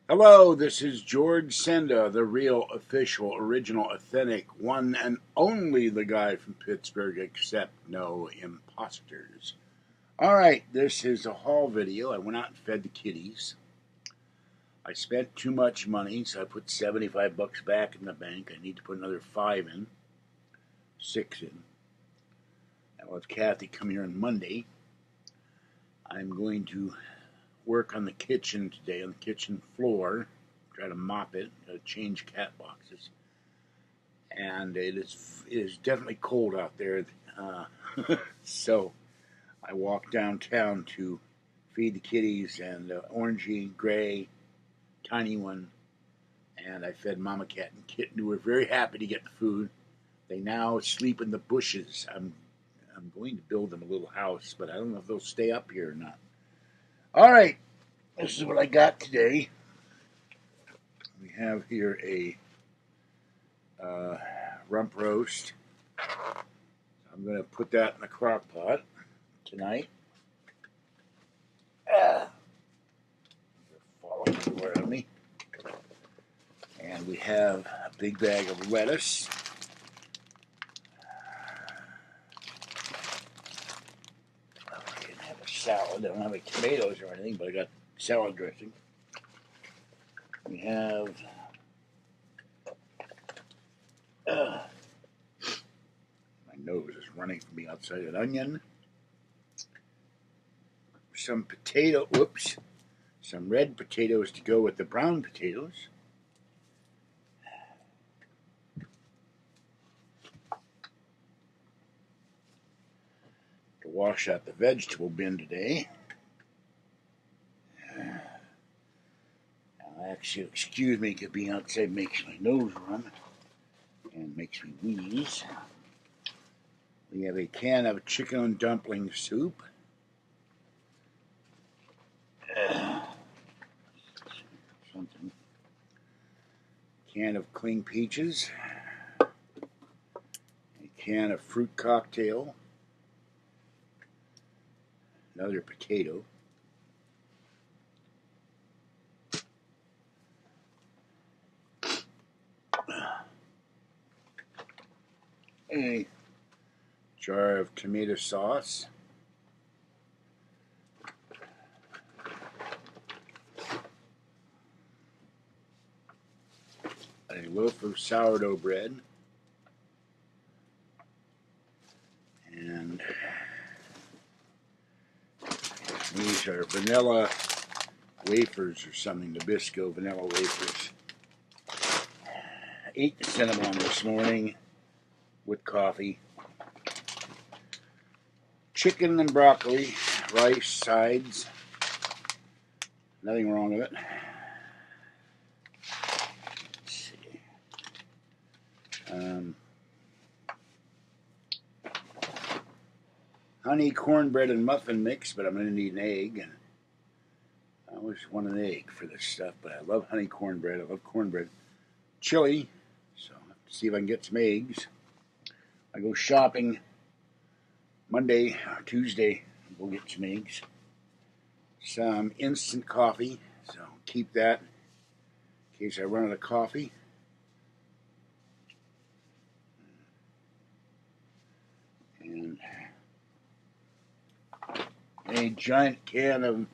Hello, this is George Senda, the real, official, original, authentic, one and only the guy from Pittsburgh, except no imposters. Alright, this is a haul video. I went out and fed the kitties. I spent too much money, so I put 75 bucks back in the bank. I need to put another 5 in, 6 in. I'll have Kathy come here on Monday. I'm going to work on the kitchen today, on the kitchen floor. Try to mop it, change cat boxes. And it is definitely cold out there. So I walked downtown to feed the kitties, and orangey, gray, tiny one, and I fed Mama Cat and Kitten, who were very happy to get the food. They now sleep in the bushes. I'm going to build them a little house, but I don't know if they'll stay up here or not. All right, this is what I got today. We have here a rump roast. I'm going to put that in the crock pot tonight. They're falling everywhere on me. And we have a big bag of lettuce. I didn't have a salad. I don't have any tomatoes or anything, but I got salad dressing. We have my nose is running from me outside. An onion, some some red potatoes to go with the brown potatoes. To wash out the vegetable bin today. Actually, excuse me, because being outside makes my nose run and makes me wheeze. We have a can of chicken and dumpling soup. Something. Can of clean peaches. A can of fruit cocktail. Another potato. A jar of tomato sauce. A loaf of sourdough bread. And these are vanilla wafers or something, Nabisco vanilla wafers. Ate the cinnamon this morning with coffee. Chicken and broccoli, rice, sides. Nothing wrong with it. Let's see. Honey, cornbread, and muffin mix, but I'm going to need an egg. And I always want an egg for this stuff, but I love honey cornbread. I love cornbread. Chili, so I'll have to see if I can get some eggs. I go shopping Monday or Tuesday. We'll get some eggs. Some instant coffee, so keep that in case I run out of coffee. And a giant can of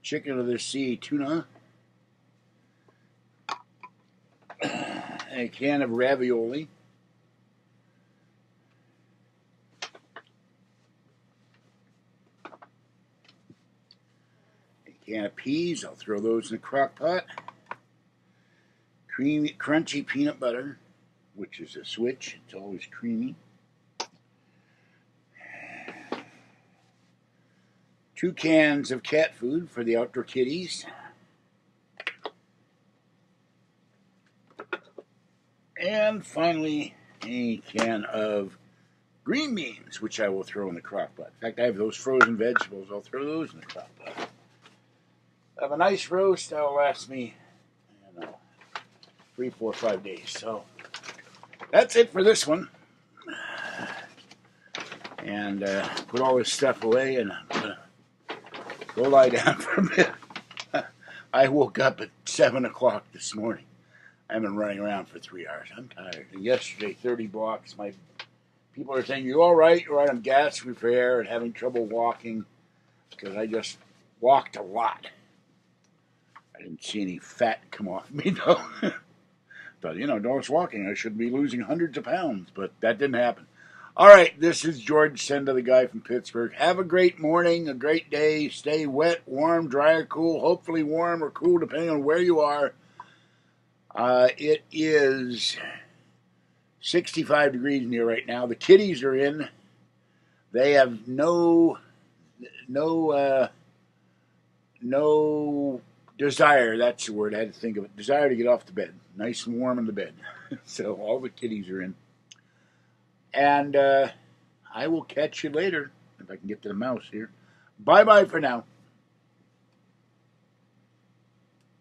chicken of the sea tuna. A can of ravioli. A can of peas. I'll throw those in the crock pot. Creamy, crunchy peanut butter, which is a switch. It's always creamy. 2 cans of cat food for the outdoor kitties. And finally, a can of green beans, which I will throw in the crock pot. In fact, I have those frozen vegetables. I'll throw those in the crock pot. I have a nice roast that'll last me, 3, 4, 5 days. So that's it for this one. And put all this stuff away, and I'm going to go lie down for a bit. I woke up at 7 o'clock this morning. I've been running around for 3 hours. I'm tired. And yesterday, 30 blocks. My people are saying, "You all right? You're right. I'm gas repair and having trouble walking because I just walked a lot." I didn't see any fat come off me though. But Doris walking, I should be losing hundreds of pounds, but that didn't happen. All right, this is George Senda, the guy from Pittsburgh. Have a great morning, a great day. Stay wet, warm, dry, or cool. Hopefully warm or cool, depending on where you are. It is 65 degrees in here right now. The kitties are in. They have no desire. That's the word. I had to think of it. Desire to get off the bed. Nice and warm in the bed. So all the kitties are in. And I will catch you later if I can get to the mouse here. Bye-bye for now.